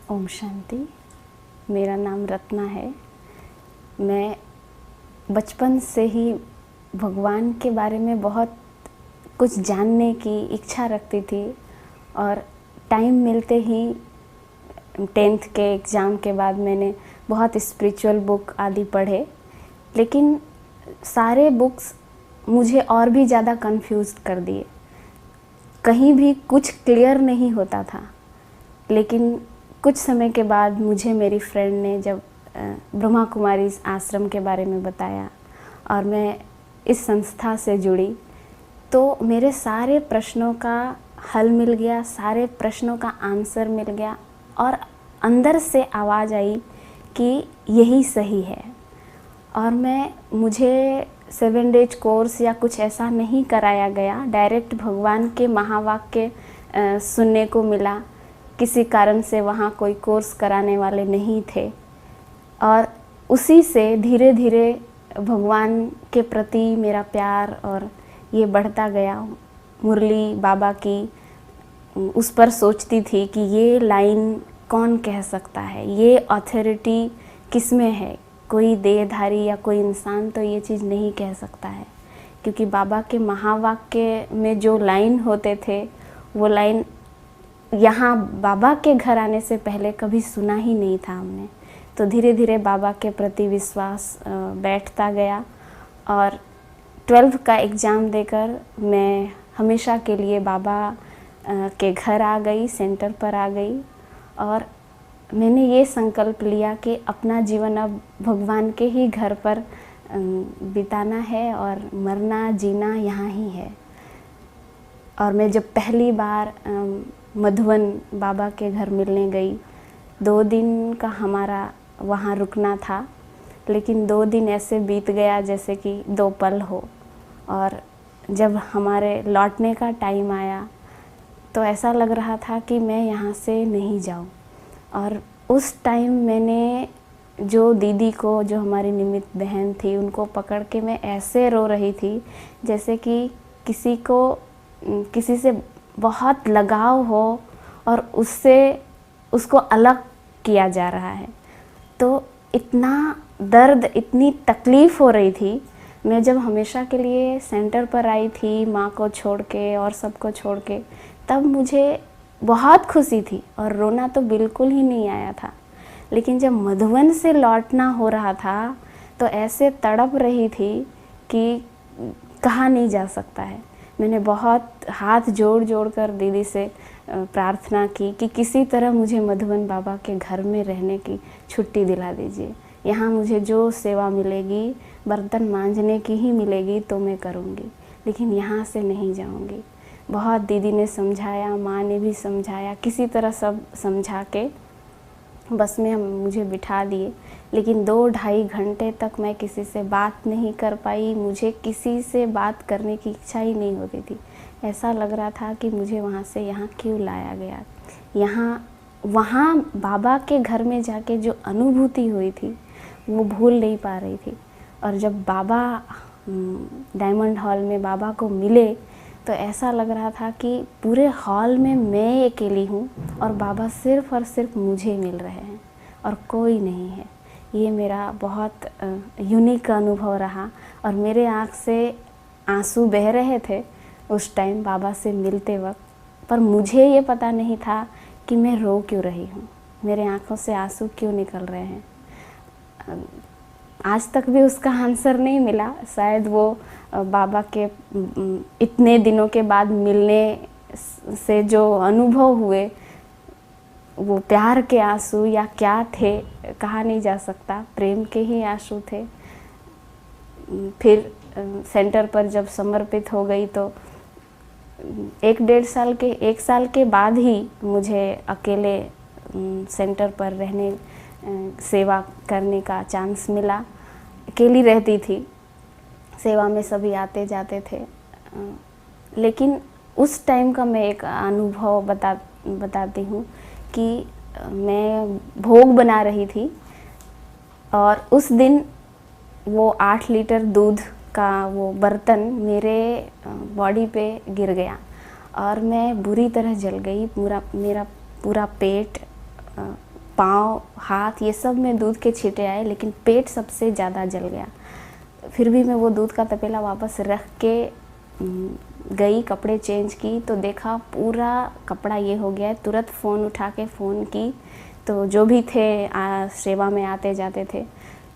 ओम शांति। मेरा नाम रत्ना है। मैं बचपन से ही भगवान के बारे में बहुत कुछ जानने की इच्छा रखती थी और टाइम मिलते ही 10th के एग्ज़ाम के बाद मैंने बहुत स्पिरिचुअल बुक आदि पढ़े, लेकिन सारे बुक्स मुझे और भी ज़्यादा कंफ्यूज कर दिए। कहीं भी कुछ क्लियर नहीं होता था। लेकिन कुछ समय के बाद मुझे मेरी फ्रेंड ने जब ब्रह्मा कुमारी आश्रम के बारे में बताया और मैं इस संस्था से जुड़ी, तो मेरे सारे प्रश्नों का हल मिल गया, सारे प्रश्नों का आंसर मिल गया और अंदर से आवाज़ आई कि यही सही है। और मुझे 7 डेज कोर्स या कुछ ऐसा नहीं कराया गया, डायरेक्ट भगवान के महावाक्य सुनने को मिला। किसी कारण से वहाँ कोई कोर्स कराने वाले नहीं थे और उसी से धीरे धीरे भगवान के प्रति मेरा प्यार और ये बढ़ता गया। मुरली बाबा की उस पर सोचती थी कि ये लाइन कौन कह सकता है, ये अथॉरिटी किस में है, कोई देहधारी या कोई इंसान तो ये चीज़ नहीं कह सकता है। क्योंकि बाबा के महावाक्य में जो लाइन होते थे वो लाइन यहाँ बाबा के घर आने से पहले कभी सुना ही नहीं था हमने। तो धीरे धीरे बाबा के प्रति विश्वास बैठता गया और 12th का एग्ज़ाम देकर मैं हमेशा के लिए बाबा के घर आ गई, सेंटर पर आ गई और मैंने ये संकल्प लिया कि अपना जीवन अब भगवान के ही घर पर बिताना है और मरना जीना यहाँ ही है। और मैं जब पहली बार मधुबन बाबा के घर मिलने गई, 2 दिन का हमारा वहाँ रुकना था, लेकिन 2 दिन ऐसे बीत गया जैसे कि 2 पल हो। और जब हमारे लौटने का टाइम आया तो ऐसा लग रहा था कि मैं यहाँ से नहीं जाऊँ। और उस टाइम मैंने जो दीदी को, जो हमारी निमित्त बहन थी, उनको पकड़ के मैं ऐसे रो रही थी जैसे कि किसी से बहुत लगाव हो और उसको अलग किया जा रहा है। तो इतना दर्द, इतनी तकलीफ़ हो रही थी। मैं जब हमेशा के लिए सेंटर पर आई थी माँ को छोड़ के और सबको छोड़ के, तब मुझे बहुत खुशी थी और रोना तो बिल्कुल ही नहीं आया था। लेकिन जब मधुबन से लौटना हो रहा था तो ऐसे तड़प रही थी कि कहा नहीं जा सकता है। मैंने बहुत हाथ जोड़ जोड़ कर दीदी से प्रार्थना की कि किसी तरह मुझे मधुबन बाबा के घर में रहने की छुट्टी दिला दीजिए। यहाँ मुझे जो सेवा मिलेगी, बर्तन मांजने की ही मिलेगी तो मैं करूँगी, लेकिन यहाँ से नहीं जाऊँगी। बहुत दीदी ने समझाया, माँ ने भी समझाया, किसी तरह सब समझा के बस में मुझे बिठा दिए। लेकिन 2-2.5 घंटे तक मैं किसी से बात नहीं कर पाई। मुझे किसी से बात करने की इच्छा ही नहीं होती थी। ऐसा लग रहा था कि मुझे वहाँ से यहाँ क्यों लाया गया। वहाँ बाबा के घर में जाके जो अनुभूति हुई थी वो भूल नहीं पा रही थी। और जब बाबा डायमंड हॉल में बाबा को मिले तो ऐसा लग रहा था कि पूरे हॉल में मैं अकेली हूँ और बाबा सिर्फ़ और सिर्फ मुझे मिल रहे हैं और कोई नहीं है। ये मेरा बहुत यूनिक अनुभव रहा और मेरे आँख से आंसू बह रहे थे उस टाइम बाबा से मिलते वक्त। पर मुझे ये पता नहीं था कि मैं रो क्यों रही हूँ, मेरे आँखों से आंसू क्यों निकल रहे हैं। आज तक भी उसका आंसर नहीं मिला। शायद वो बाबा के इतने दिनों के बाद मिलने से जो अनुभव हुए वो प्यार के आंसू या क्या थे कहा नहीं जा सकता, प्रेम के ही आंसू थे। फिर सेंटर पर जब समर्पित हो गई तो 1 साल के बाद ही मुझे अकेले सेंटर पर रहने, सेवा करने का चांस मिला। अकेली रहती थी, सेवा में सभी आते जाते थे। लेकिन उस टाइम का मैं एक अनुभव बताती हूँ कि मैं भोग बना रही थी और उस दिन वो 8 लीटर दूध का वो बर्तन मेरे बॉडी पे गिर गया और मैं बुरी तरह जल गई। मेरा पूरा पेट पाँव, हाथ, ये सब में दूध के छींटे आए, लेकिन पेट सबसे ज़्यादा जल गया। फिर भी मैं वो दूध का तपेला वापस रख के गई, कपड़े चेंज की तो देखा पूरा कपड़ा ये हो गया है। तुरंत फ़ोन उठा के फ़ोन की तो जो भी थे सेवा में आते जाते थे,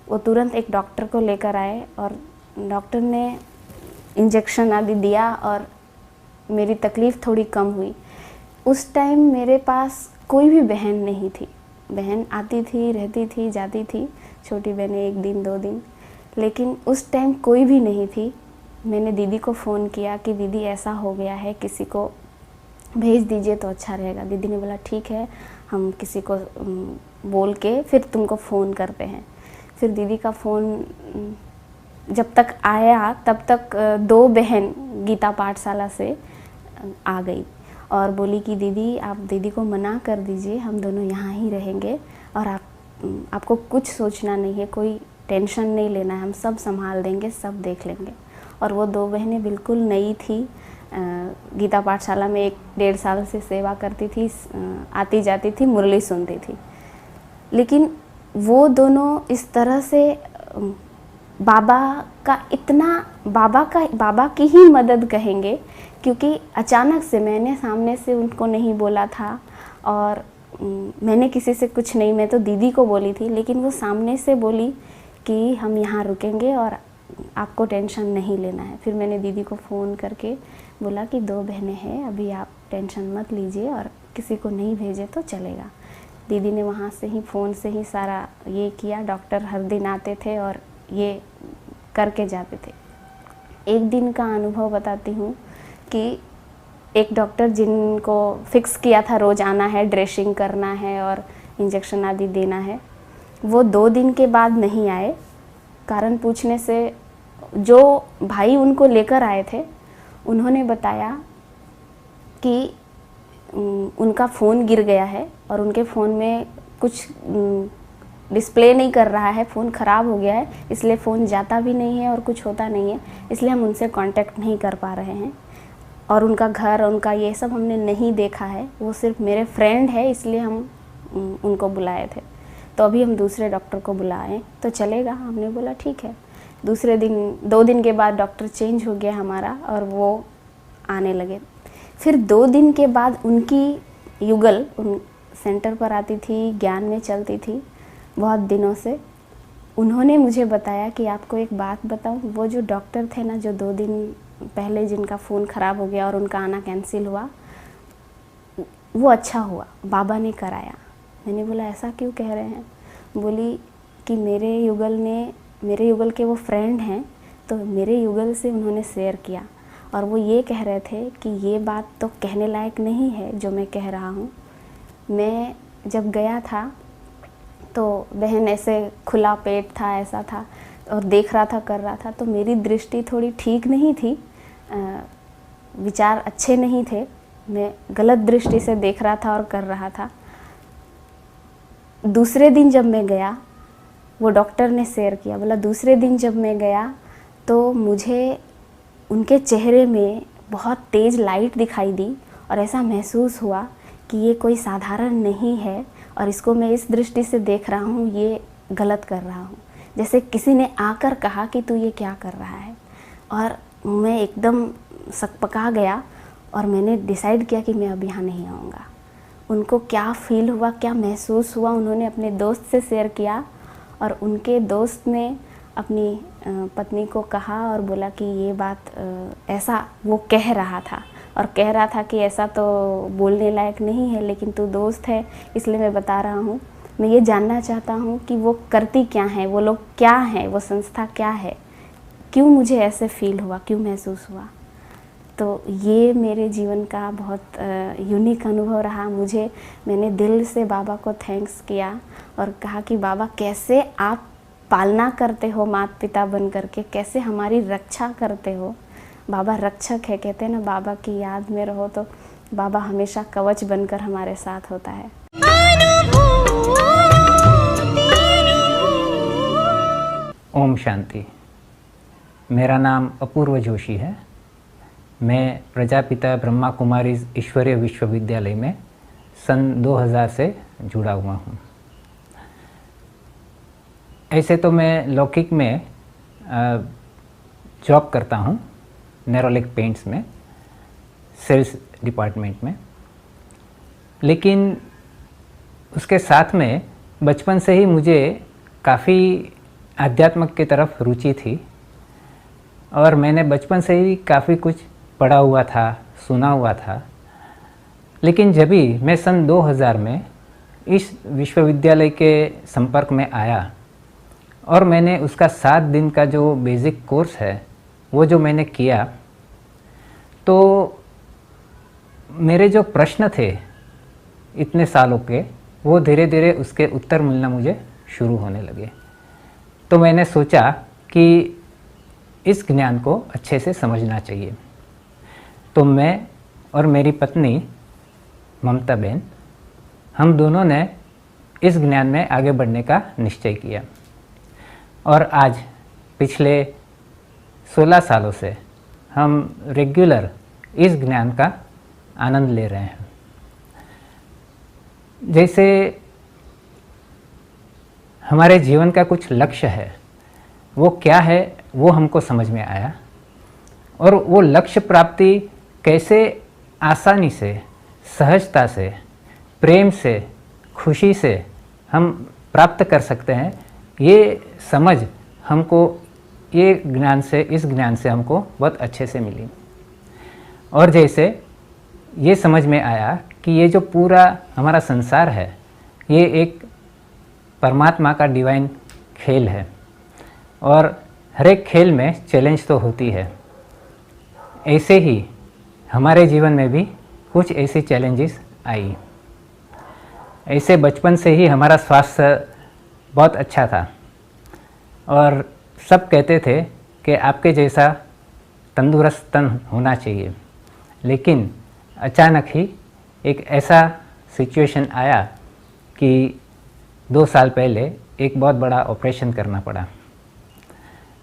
वो तुरंत एक डॉक्टर को लेकर आए और डॉक्टर ने इंजेक्शन आदि दिया और मेरी तकलीफ़ थोड़ी कम हुई। उस टाइम मेरे पास कोई भी बहन नहीं थी। बहन आती थी, रहती थी, जाती थी, छोटी बहनें 1 दिन 2 दिन, लेकिन उस टाइम कोई भी नहीं थी। मैंने दीदी को फ़ोन किया कि दीदी ऐसा हो गया है, किसी को भेज दीजिए तो अच्छा रहेगा। दीदी ने बोला ठीक है, हम किसी को बोल के फिर तुमको फ़ोन करते हैं। फिर दीदी का फ़ोन जब तक आया तब तक 2 बहन गीता पाठशाला से आ गई और बोली कि दीदी आप दीदी को मना कर दीजिए, हम दोनों यहाँ ही रहेंगे और आपको कुछ सोचना नहीं है, कोई टेंशन नहीं लेना है, हम सब संभाल देंगे, सब देख लेंगे। और वो 2 बहनें बिल्कुल नई थी, गीता पाठशाला में 1-1.5 साल से सेवा करती थी, आती जाती थी, मुरली सुनती थी। लेकिन वो दोनों इस तरह से बाबा की ही मदद कहेंगे, क्योंकि अचानक से मैंने सामने से उनको नहीं बोला था और मैंने किसी से कुछ नहीं, मैं तो दीदी को बोली थी, लेकिन वो सामने से बोली कि हम यहाँ रुकेंगे और आपको टेंशन नहीं लेना है। फिर मैंने दीदी को फ़ोन करके बोला कि 2 बहनें हैं, अभी आप टेंशन मत लीजिए और किसी को नहीं भेजे तो चलेगा। दीदी ने वहाँ से ही फ़ोन से ही सारा ये किया। डॉक्टर हर दिन आते थे और ये करके जाते थे। एक दिन का अनुभव बताती हूँ कि एक डॉक्टर जिनको फिक्स किया था रोज़ आना है, ड्रेसिंग करना है और इंजेक्शन आदि देना है, वो 2 दिन के बाद नहीं आए। कारण पूछने से जो भाई उनको लेकर आए थे, उन्होंने बताया कि उनका फ़ोन गिर गया है और उनके फ़ोन में कुछ डिस्प्ले नहीं कर रहा है, फ़ोन ख़राब हो गया है, इसलिए फ़ोन जाता भी नहीं है और कुछ होता नहीं है, इसलिए हम उनसे कांटेक्ट नहीं कर पा रहे हैं। और उनका घर, उनका ये सब हमने नहीं देखा है, वो सिर्फ मेरे फ्रेंड है, इसलिए हम उनको बुलाए थे। तो अभी हम दूसरे डॉक्टर को बुलाएं तो चलेगा? हमने बोला ठीक है। दूसरे दिन 2 दिन के बाद डॉक्टर चेंज हो गया हमारा और वो आने लगे। फिर 2 दिन के बाद उनकी युगल उन सेंटर पर आती थी, ज्ञान में चलती थी बहुत दिनों से। उन्होंने मुझे बताया कि आपको एक बात बताऊं, वो जो डॉक्टर थे ना, जो 2 दिन पहले जिनका फ़ोन ख़राब हो गया और उनका आना कैंसिल हुआ, वो अच्छा हुआ, बाबा ने कराया। मैंने बोला ऐसा क्यों कह रहे हैं? बोली कि मेरे युगल के वो फ्रेंड हैं, तो मेरे युगल से उन्होंने शेयर किया और वो ये कह रहे थे कि ये बात तो कहने लायक नहीं है जो मैं कह रहा हूँ। मैं जब गया था तो बहन ऐसे खुला पेट था, ऐसा था और देख रहा था, कर रहा था, तो मेरी दृष्टि थोड़ी ठीक नहीं थी, विचार अच्छे नहीं थे, मैं गलत दृष्टि से देख रहा था और कर रहा था। दूसरे दिन जब मैं गया, वो डॉक्टर ने शेयर किया, बोला दूसरे दिन जब मैं गया तो मुझे उनके चेहरे में बहुत तेज़ लाइट दिखाई दी और ऐसा महसूस हुआ कि ये कोई साधारण नहीं है और इसको मैं इस दृष्टि से देख रहा हूँ, ये गलत कर रहा हूँ। जैसे किसी ने आकर कहा कि तू ये क्या कर रहा है, और मैं एकदम सकपका गया और मैंने डिसाइड किया कि मैं अब यहाँ नहीं आऊँगा। उनको क्या फ़ील हुआ, क्या महसूस हुआ, उन्होंने अपने दोस्त से शेयर किया और उनके दोस्त ने अपनी पत्नी को कहा और बोला कि ये बात ऐसा वो कह रहा था और कह रहा था कि ऐसा तो बोलने लायक नहीं है, लेकिन तू दोस्त है इसलिए मैं बता रहा हूँ। मैं ये जानना चाहता हूँ कि वो करती क्या हैं, वो लोग क्या हैं, वो संस्था क्या है, क्यों मुझे ऐसे फ़ील हुआ, क्यों महसूस हुआ। तो ये मेरे जीवन का बहुत यूनिक अनुभव रहा। मैंने दिल से बाबा को थैंक्स किया और कहा कि बाबा कैसे आप पालना करते हो माता पिता बन करके, कैसे हमारी रक्षा करते हो। बाबा रक्षक है, कहते हैं ना, बाबा की याद में रहो तो बाबा हमेशा कवच बनकर हमारे साथ होता है। ओम शांति। मेरा नाम अपूर्व जोशी है। मैं प्रजापिता ब्रह्मा कुमारी ईश्वरीय विश्वविद्यालय में सन 2000 से जुड़ा हुआ हूँ। ऐसे तो मैं लौकिक में जॉब करता हूँ, नेरोलिक पेंट्स में, सेल्स डिपार्टमेंट में। लेकिन उसके साथ में बचपन से ही मुझे काफ़ी आध्यात्म की तरफ रुचि थी और मैंने बचपन से ही काफ़ी कुछ पढ़ा हुआ था, सुना हुआ था। लेकिन जब भी मैं सन 2000 में इस विश्वविद्यालय के संपर्क में आया और मैंने उसका 7 दिन का जो बेसिक कोर्स है वो जो मैंने किया, तो मेरे जो प्रश्न थे इतने सालों के, वो धीरे धीरे उसके उत्तर मिलना मुझे शुरू होने लगे। तो मैंने सोचा कि इस ज्ञान को अच्छे से समझना चाहिए। तो मैं और मेरी पत्नी ममता बहन, हम दोनों ने इस ज्ञान में आगे बढ़ने का निश्चय किया और आज पिछले 16 सालों से हम रेगुलर इस ज्ञान का आनंद ले रहे हैं। जैसे हमारे जीवन का कुछ लक्ष्य है, वो क्या है वो हमको समझ में आया और वो लक्ष्य प्राप्ति कैसे आसानी से, सहजता से, प्रेम से, खुशी से हम प्राप्त कर सकते हैं, ये समझ हमको ये ज्ञान से, इस ज्ञान से हमको बहुत अच्छे से मिली। और जैसे ये समझ में आया कि ये जो पूरा हमारा संसार है ये एक परमात्मा का डिवाइन खेल है और हर एक खेल में चैलेंज तो होती है। ऐसे ही हमारे जीवन में भी कुछ ऐसी चैलेंजेस आई। ऐसे बचपन से ही हमारा स्वास्थ्य बहुत अच्छा था और सब कहते थे कि आपके जैसा तंदुरुस्त तन होना चाहिए। लेकिन अचानक ही एक ऐसा सिचुएशन आया कि 2 साल पहले एक बहुत बड़ा ऑपरेशन करना पड़ा।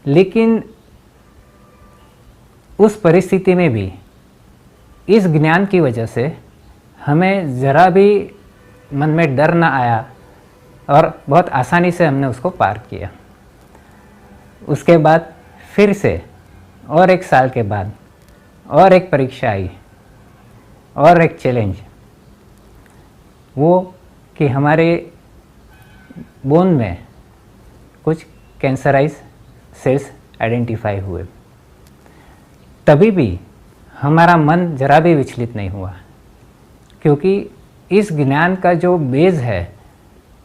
लेकिन उस परिस्थिति में भी इस ज्ञान की वजह से हमें ज़रा भी मन में डर ना आया और बहुत आसानी से हमने उसको पार किया। उसके बाद फिर से और 1 साल के बाद और एक परीक्षा आई और एक चैलेंज, वो कि हमारे बोन में कुछ कैंसराइज सेल्स आइडेंटिफाई हुए। तभी भी हमारा मन जरा भी विचलित नहीं हुआ, क्योंकि इस ज्ञान का जो बेस है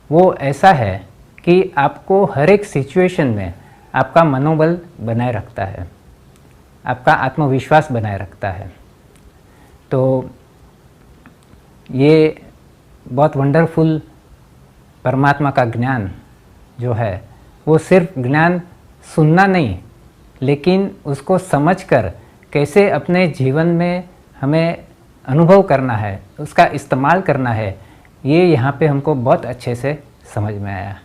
वो ऐसा है कि आपको हर एक सिचुएशन में आपका मनोबल बनाए रखता है, आपका आत्मविश्वास बनाए रखता है। तो ये बहुत वंडरफुल परमात्मा का ज्ञान जो है वो सिर्फ ज्ञान सुनना नहीं, लेकिन उसको समझकर कैसे अपने जीवन में हमें अनुभव करना है, उसका इस्तेमाल करना है, ये यहाँ पे हमको बहुत अच्छे से समझ में आया।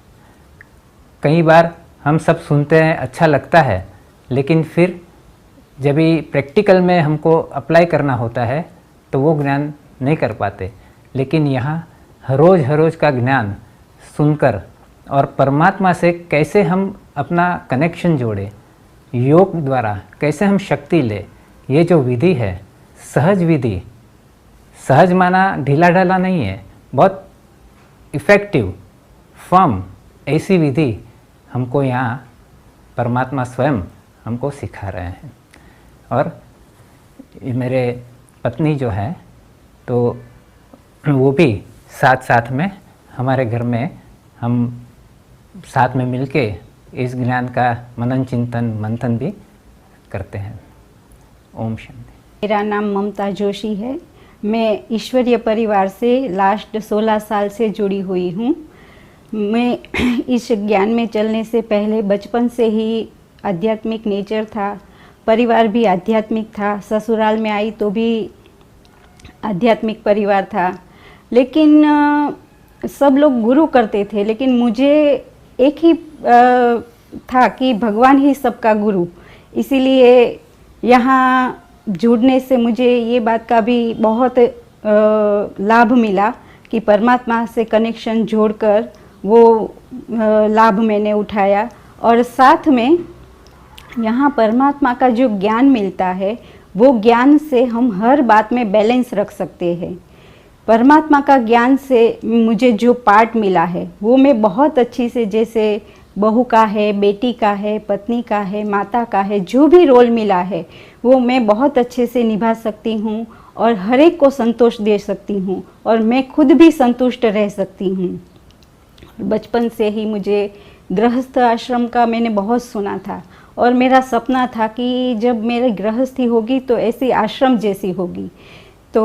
कई बार हम सब सुनते हैं, अच्छा लगता है, लेकिन फिर जब भी प्रैक्टिकल में हमको अप्लाई करना होता है तो वो ज्ञान नहीं कर पाते। लेकिन यहाँ हर रोज़ का ज्ञान सुनकर और परमात्मा से कैसे हम अपना कनेक्शन जोड़े, योग द्वारा कैसे हम शक्ति ले, ये जो विधि है सहज विधि, सहज माना ढीला ढाला नहीं है, बहुत इफ़ेक्टिव फर्म ऐसी विधि हमको यहाँ परमात्मा स्वयं हमको सिखा रहे हैं। और मेरे पत्नी जो है तो वो भी साथ में हमारे घर में हम साथ में मिलके इस ज्ञान का मनन चिंतन मंथन भी करते हैं। ओम शांति। मेरा नाम ममता जोशी है। मैं ईश्वरीय परिवार से लास्ट 16 साल से जुड़ी हुई हूँ। मैं इस ज्ञान में चलने से पहले बचपन से ही आध्यात्मिक नेचर था, परिवार भी आध्यात्मिक था। ससुराल में आई तो भी आध्यात्मिक परिवार था, लेकिन सब लोग गुरु करते थे, लेकिन मुझे एक ही था कि भगवान ही सबका गुरु। इसीलिए यहाँ जुड़ने से मुझे ये बात का भी बहुत लाभ मिला कि परमात्मा से कनेक्शन जोड़कर वो लाभ मैंने उठाया। और साथ में यहाँ परमात्मा का जो ज्ञान मिलता है, वो ज्ञान से हम हर बात में बैलेंस रख सकते हैं। परमात्मा का ज्ञान से मुझे जो पार्ट मिला है वो मैं बहुत अच्छी से, जैसे बहू का है, बेटी का है, पत्नी का है, माता का है, जो भी रोल मिला है वो मैं बहुत अच्छे से निभा सकती हूँ और हर एक को संतोष दे सकती हूँ और मैं खुद भी संतुष्ट रह सकती हूँ। बचपन से ही मुझे गृहस्थ आश्रम का मैंने बहुत सुना था और मेरा सपना था कि जब मेरी गृहस्थी होगी तो ऐसी आश्रम जैसी होगी। तो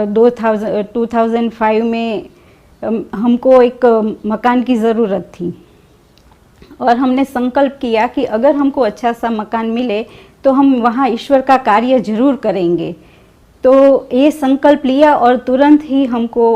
2005 में हमको एक मकान की ज़रूरत थी और हमने संकल्प किया कि अगर हमको अच्छा सा मकान मिले तो हम वहाँ ईश्वर का कार्य जरूर करेंगे। तो ये संकल्प लिया और तुरंत ही हमको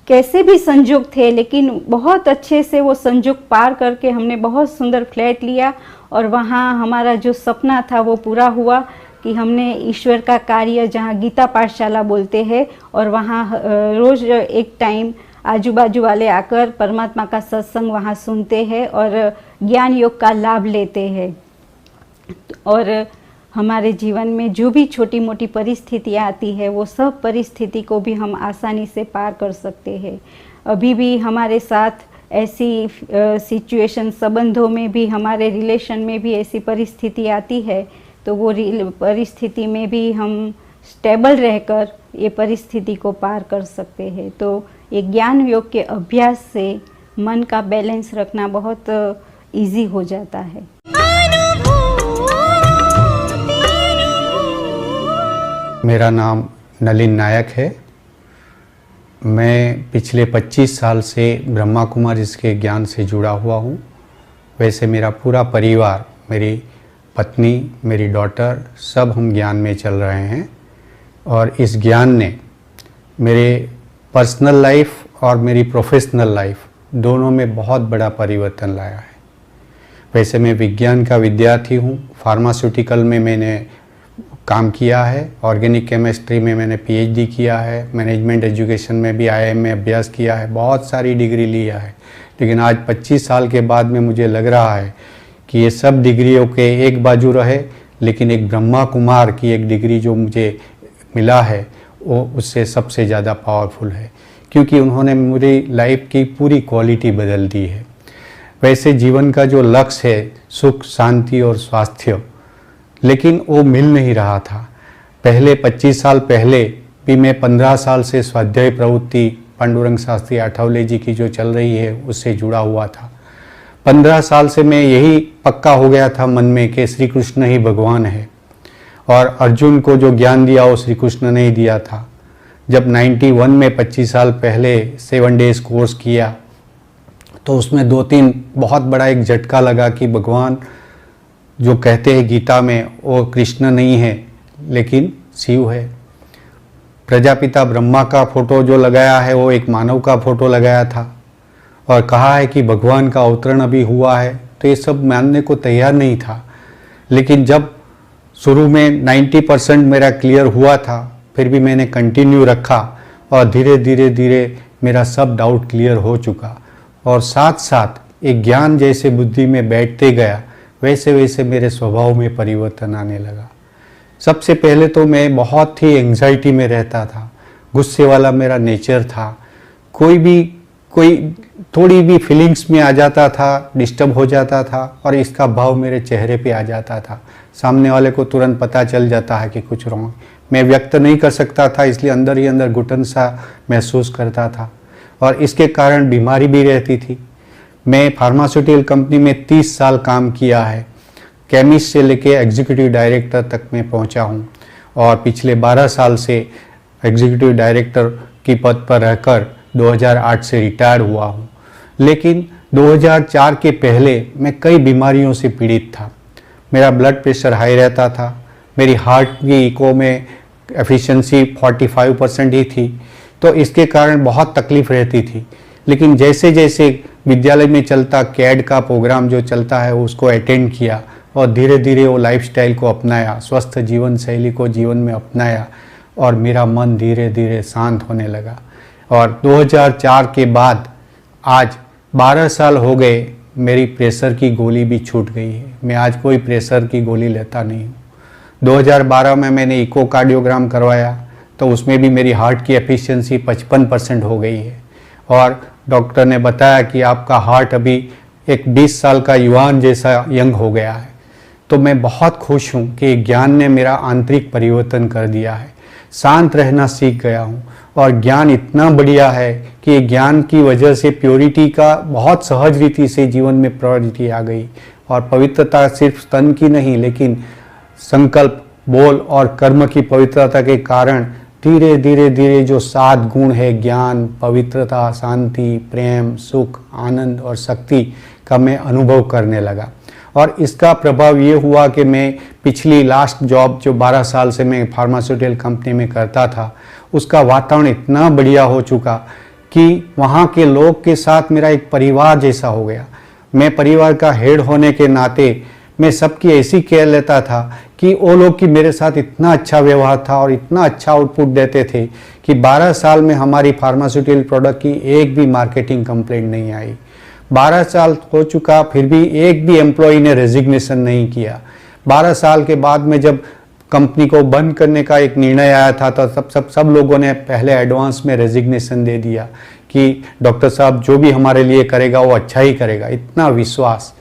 कैसे भी संजोग थे, लेकिन बहुत अच्छे से वो संजोग पार करके हमने बहुत सुंदर फ्लैट लिया और वहाँ हमारा जो सपना था वो पूरा हुआ कि हमने ईश्वर का कार्य, जहाँ गीता पाठशाला बोलते हैं, और वहाँ रोज़ एक टाइम आजू बाजू वाले आकर परमात्मा का सत्संग वहाँ सुनते हैं और ज्ञान योग का लाभ लेते हैं। और हमारे जीवन में जो भी छोटी मोटी परिस्थितियाँ आती है वो सब परिस्थिति को भी हम आसानी से पार कर सकते हैं। अभी भी हमारे साथ ऐसी सिचुएशन, संबंधों में भी, हमारे रिलेशन में भी ऐसी परिस्थिति आती है तो वो परिस्थिति में भी हम स्टेबल रहकर ये परिस्थिति को पार कर सकते हैं। तो ये ज्ञान योग के अभ्यास से मन का बैलेंस रखना बहुत इजी हो जाता है। मेरा नाम नलिन नायक है। मैं पिछले 25 साल से ब्रह्मा कुमारीज के ज्ञान से जुड़ा हुआ हूँ। वैसे मेरा पूरा परिवार, मेरी पत्नी, मेरी डॉटर, सब हम ज्ञान में चल रहे हैं और इस ज्ञान ने मेरे पर्सनल लाइफ और मेरी प्रोफेशनल लाइफ दोनों में बहुत बड़ा परिवर्तन लाया है। वैसे मैं विज्ञान का विद्यार्थी हूँ। फार्मास्यूटिकल में मैंने काम किया है, ऑर्गेनिक केमिस्ट्री में मैंने पीएचडी किया है, मैनेजमेंट एजुकेशन में भी आईआईएम में अभ्यास किया है, बहुत सारी डिग्री लिया है। लेकिन आज 25 साल के बाद में मुझे लग रहा है कि ये सब डिग्रियों के एक बाजू रहे, लेकिन एक ब्रह्मा कुमार की एक डिग्री जो मुझे मिला है वो उससे सबसे ज़्यादा पावरफुल है, क्योंकि उन्होंने मेरी लाइफ की पूरी क्वालिटी बदल दी है। वैसे जीवन का जो लक्ष्य है सुख, शांति और स्वास्थ्य, लेकिन वो मिल नहीं रहा था। पहले 25 साल पहले भी मैं 15 साल से स्वाध्याय प्रवृत्ति पांडुरंग शास्त्री आठवले जी की जो चल रही है उससे जुड़ा हुआ था। 15 साल से मैं यही पक्का हो गया था मन में कि श्री कृष्ण ही भगवान है और अर्जुन को जो ज्ञान दिया वो श्री कृष्ण ने ही दिया था। जब 91 में 25 साल पहले 7 डेज कोर्स किया तो उसमें 2-3 बहुत बड़ा एक झटका लगा कि भगवान जो कहते हैं गीता में वो कृष्ण नहीं है लेकिन शिव है। प्रजापिता ब्रह्मा का फोटो जो लगाया है वो एक मानव का फोटो लगाया था और कहा है कि भगवान का अवतरण अभी हुआ है, तो ये सब मानने को तैयार नहीं था। लेकिन जब शुरू में 90% मेरा क्लियर हुआ था, फिर भी मैंने कंटिन्यू रखा और धीरे धीरे मेरा सब डाउट क्लियर हो चुका और साथ साथ एक ज्ञान जैसे बुद्धि में बैठते गया, वैसे वैसे मेरे स्वभाव में परिवर्तन आने लगा। सबसे पहले तो मैं बहुत ही एंग्जाइटी में रहता था, गुस्से वाला मेरा नेचर था। कोई थोड़ी भी फीलिंग्स में आ जाता था, डिस्टर्ब हो जाता था और इसका भाव मेरे चेहरे पे आ जाता था। सामने वाले को तुरंत पता चल जाता है कि कुछ रॉन्ग। मैं व्यक्त नहीं कर सकता था, इसलिए अंदर ही अंदर घुटन सा महसूस करता था और इसके कारण बीमारी भी रहती थी। मैं फार्मास्यूटिकल कंपनी में 30 साल काम किया है, केमिस्ट से लेके एग्जीक्यूटिव डायरेक्टर तक मैं पहुंचा हूं और पिछले 12 साल से एग्जीक्यूटिव डायरेक्टर की पद पर रहकर 2008 से रिटायर हुआ हूं। लेकिन 2004 के पहले मैं कई बीमारियों से पीड़ित था। मेरा ब्लड प्रेशर हाई रहता था, मेरी हार्ट की इको में एफिशिएंसी 45% ही थी, तो इसके कारण बहुत तकलीफ रहती थी। लेकिन जैसे जैसे विद्यालय में चलता कैड का प्रोग्राम जो चलता है उसको अटेंड किया और धीरे धीरे वो लाइफस्टाइल को अपनाया, स्वस्थ जीवन शैली को जीवन में अपनाया और मेरा मन धीरे धीरे शांत होने लगा। और 2004 के बाद आज 12 साल हो गए, मेरी प्रेशर की गोली भी छूट गई है। मैं आज कोई प्रेशर की गोली लेता नहीं हूँ। 2012 में मैंने इकोकार्डियोग्राम करवाया तो उसमें भी मेरी हार्ट की एफिशिएंसी 55% हो गई है और डॉक्टर ने बताया कि आपका हार्ट अभी एक 20 साल का युवान जैसा यंग हो गया है। तो मैं बहुत खुश हूँ कि ज्ञान ने मेरा आंतरिक परिवर्तन कर दिया है। शांत रहना सीख गया हूँ और ज्ञान इतना बढ़िया है कि ज्ञान की वजह से प्योरिटी का बहुत सहज रीति से जीवन में प्योरिटी आ गई और पवित्रता सिर्फ स्तन की नहीं लेकिन संकल्प, बोल और कर्म की पवित्रता के कारण धीरे धीरे धीरे जो 7 गुण है ज्ञान, पवित्रता, शांति, प्रेम, सुख, आनंद और शक्ति का मैं अनुभव करने लगा। और इसका प्रभाव ये हुआ कि मैं पिछली लास्ट जॉब जो 12 साल से मैं फार्मास्यूटिकल कंपनी में करता था उसका वातावरण इतना बढ़िया हो चुका कि वहाँ के लोग के साथ मेरा एक परिवार जैसा हो गया। मैं परिवार का हेड होने के नाते मैं सबकी ऐसी केयर लेता था कि वो लोग की मेरे साथ इतना अच्छा व्यवहार था और इतना अच्छा आउटपुट देते थे कि 12 साल में हमारी फार्मास्यूटिकल प्रोडक्ट की एक भी मार्केटिंग कंप्लेंट नहीं आई। 12 साल हो चुका फिर भी एक भी एम्प्लॉय ने रेजिग्नेशन नहीं किया। 12 साल के बाद में जब कंपनी को बंद करने का एक निर्णय आया था तो सब लोगों ने पहले एडवांस में रेजिग्नेशन दे दिया कि डॉक्टर साहब जो भी हमारे लिए करेगा वो अच्छा ही करेगा। इतना विश्वास।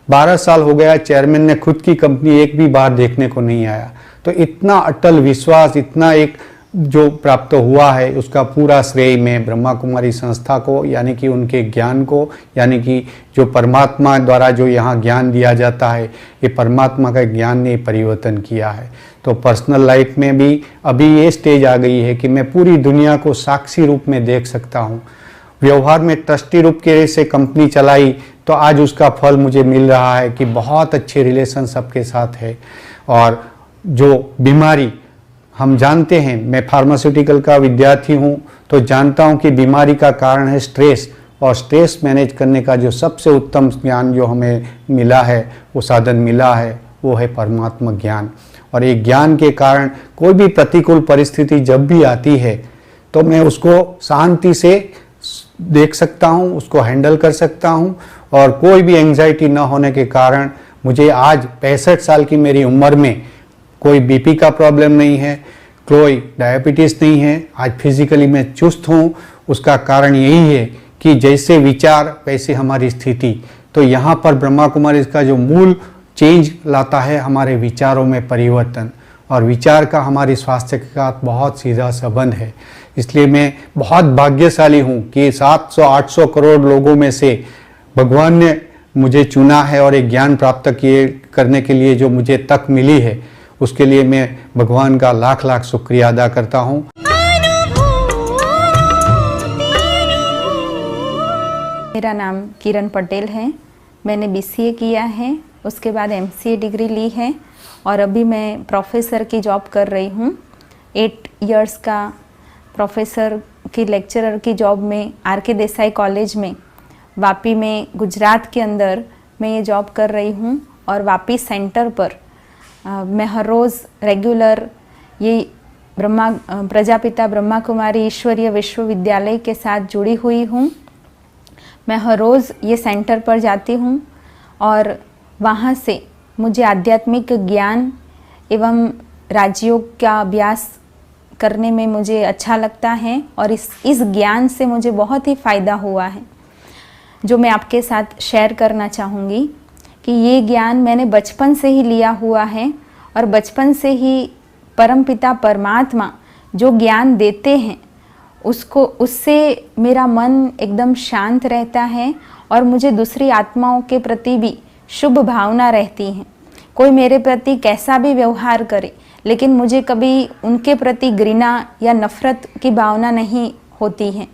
12 साल हो गया, चेयरमैन ने खुद की कंपनी एक भी बार देखने को नहीं आया। तो इतना अटल विश्वास, इतना एक जो प्राप्त हुआ है उसका पूरा श्रेय मैं ब्रह्मा कुमारी संस्था को यानी कि उनके ज्ञान को, यानी कि जो परमात्मा द्वारा जो यहाँ ज्ञान दिया जाता है ये परमात्मा का ज्ञान ने परिवर्तन किया है। तो पर्सनल लाइफ में भी अभी ये स्टेज आ गई है कि मैं पूरी दुनिया को साक्षी रूप में देख सकता हूँ। व्यवहार में ट्रस्टी रूप के से कंपनी चलाई तो आज उसका फल मुझे मिल रहा है कि बहुत अच्छे रिलेशन सबके साथ है। और जो बीमारी हम जानते हैं, मैं फार्मास्यूटिकल का विद्यार्थी हूँ तो जानता हूँ कि बीमारी का कारण है स्ट्रेस और स्ट्रेस मैनेज करने का जो सबसे उत्तम ज्ञान जो हमें मिला है, वो साधन मिला है, वो है परमात्मा ज्ञान। और एक ज्ञान के कारण कोई भी प्रतिकूल परिस्थिति जब भी आती है तो मैं उसको शांति से देख सकता हूँ, उसको हैंडल कर सकता हूँ और कोई भी एंजाइटी न होने के कारण मुझे आज 65 साल की मेरी उम्र में कोई बीपी का प्रॉब्लम नहीं है, कोई डायबिटीज़ नहीं है। आज फिजिकली मैं चुस्त हूँ। उसका कारण यही है कि जैसे विचार वैसे हमारी स्थिति। तो यहाँ पर ब्रह्मा कुमारी इसका जो मूल चेंज लाता है हमारे विचारों में परिवर्तन, और विचार का हमारी स्वास्थ्य के साथ बहुत सीधा संबंध है। इसलिए मैं बहुत भाग्यशाली हूँ कि 700-800 करोड़ लोगों में से भगवान ने मुझे चुना है और एक ज्ञान प्राप्त करने के लिए जो मुझे तक मिली है उसके लिए मैं भगवान का लाख लाख शुक्रिया अदा करता हूँ। मेरा नाम किरण पटेल है। मैंने BCA किया है, उसके बाद MCA डिग्री ली है और अभी मैं प्रोफेसर की जॉब कर रही हूँ। 8 इयर्स का प्रोफेसर की लेक्चरर की जॉब में RK देसाई कॉलेज में वापी में गुजरात के अंदर मैं ये जॉब कर रही हूँ। और वापी सेंटर पर मैं हर रोज़ रेगुलर ये प्रजापिता ब्रह्मा कुमारी ईश्वरीय विश्वविद्यालय के साथ जुड़ी हुई हूँ। मैं हर रोज़ ये सेंटर पर जाती हूँ और वहाँ से मुझे आध्यात्मिक ज्ञान एवं राजयोग का अभ्यास करने में मुझे अच्छा लगता है और इस ज्ञान से मुझे बहुत ही फ़ायदा हुआ है जो मैं आपके साथ शेयर करना चाहूँगी कि ये ज्ञान मैंने बचपन से ही लिया हुआ है और बचपन से ही परमपिता परमात्मा जो ज्ञान देते हैं उससे मेरा मन एकदम शांत रहता है और मुझे दूसरी आत्माओं के प्रति भी शुभ भावना रहती है। कोई मेरे प्रति कैसा भी व्यवहार करे लेकिन मुझे कभी उनके प्रति घृणा या नफ़रत की भावना नहीं होती है।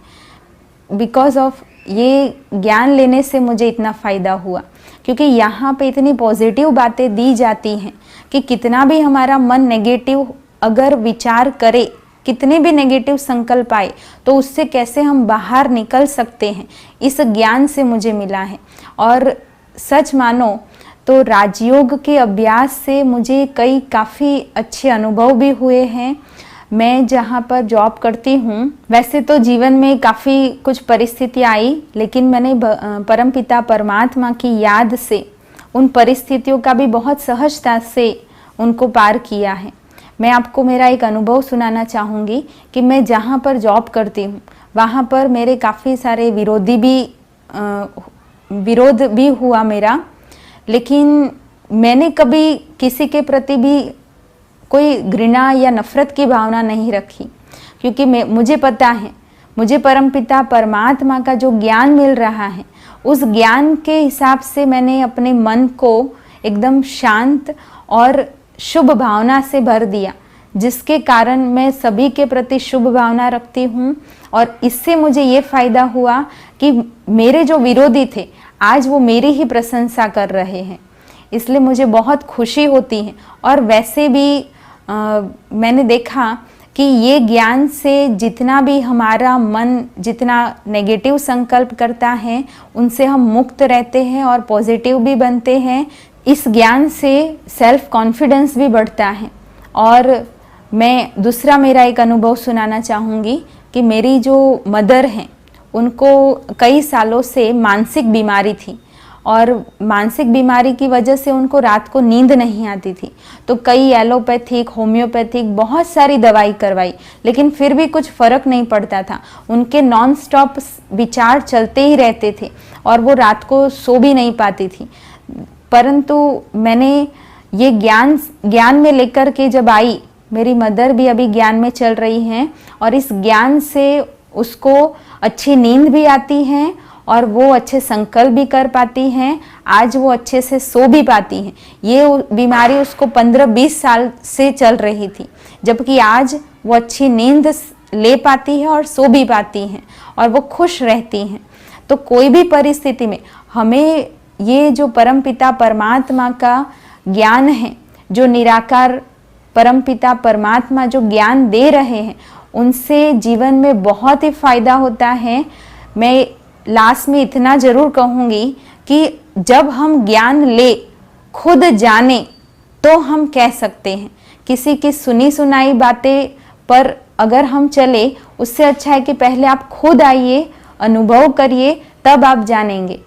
बिकॉज ऑफ ये ज्ञान लेने से मुझे इतना फ़ायदा हुआ क्योंकि यहाँ पे इतनी पॉजिटिव बातें दी जाती हैं कि कितना भी हमारा मन नेगेटिव अगर विचार करे, कितने भी नेगेटिव संकल्प आए तो उससे कैसे हम बाहर निकल सकते हैं, इस ज्ञान से मुझे मिला है। और सच मानो तो राजयोग के अभ्यास से मुझे काफ़ी अच्छे अनुभव भी हुए हैं। मैं जहाँ पर जॉब करती हूँ, वैसे तो जीवन में काफ़ी कुछ परिस्थितियाँ आई, लेकिन मैंने परमपिता परमात्मा की याद से उन परिस्थितियों का भी बहुत सहजता से उनको पार किया है। मैं आपको मेरा एक अनुभव सुनाना चाहूँगी कि मैं जहाँ पर जॉब करती हूँ वहाँ पर मेरे काफ़ी सारे विरोध भी हुआ मेरा, लेकिन मैंने कभी किसी के प्रति भी कोई घृणा या नफ़रत की भावना नहीं रखी, क्योंकि मुझे पता है, मुझे परमपिता परमात्मा का जो ज्ञान मिल रहा है उस ज्ञान के हिसाब से मैंने अपने मन को एकदम शांत और शुभ भावना से भर दिया, जिसके कारण मैं सभी के प्रति शुभ भावना रखती हूँ। और इससे मुझे ये फ़ायदा हुआ कि मेरे जो विरोधी थे आज वो मेरी ही प्रशंसा कर रहे हैं, इसलिए मुझे बहुत खुशी होती है। और वैसे भी मैंने देखा कि ये ज्ञान से जितना भी हमारा मन जितना नेगेटिव संकल्प करता है उनसे हम मुक्त रहते हैं और पॉजिटिव भी बनते हैं। इस ज्ञान से सेल्फ कॉन्फिडेंस भी बढ़ता है। और मैं दूसरा मेरा एक अनुभव सुनाना चाहूँगी कि मेरी जो मदर हैं उनको कई सालों से मानसिक बीमारी थी, और मानसिक बीमारी की वजह से उनको रात को नींद नहीं आती थी। तो कई एलोपैथिक, होम्योपैथिक बहुत सारी दवाई करवाई, लेकिन फिर भी कुछ फ़र्क नहीं पड़ता था। उनके नॉन स्टॉप विचार चलते ही रहते थे और वो रात को सो भी नहीं पाती थी। परंतु मैंने ये ज्ञान में लेकर के जब आई, मेरी मदर भी अभी ज्ञान में चल रही हैं और इस ज्ञान से उसको अच्छी नींद भी आती है और वो अच्छे संकल्प भी कर पाती हैं। आज वो अच्छे से सो भी पाती हैं। ये बीमारी उसको 15-20 साल से चल रही थी, जबकि आज वो अच्छी नींद ले पाती है और सो भी पाती हैं और वो खुश रहती हैं। तो कोई भी परिस्थिति में हमें ये जो परमपिता परमात्मा का ज्ञान है, जो निराकार परमपिता परमात्मा जो ज्ञान दे रहे हैं, उनसे जीवन में बहुत ही फायदा होता है। मैं लास्ट में इतना ज़रूर कहूँगी कि जब हम ज्ञान ले, खुद जाने, तो हम कह सकते हैं। किसी की सुनी सुनाई बातें पर अगर हम चले, उससे अच्छा है कि पहले आप खुद आइए, अनुभव करिए, तब आप जानेंगे।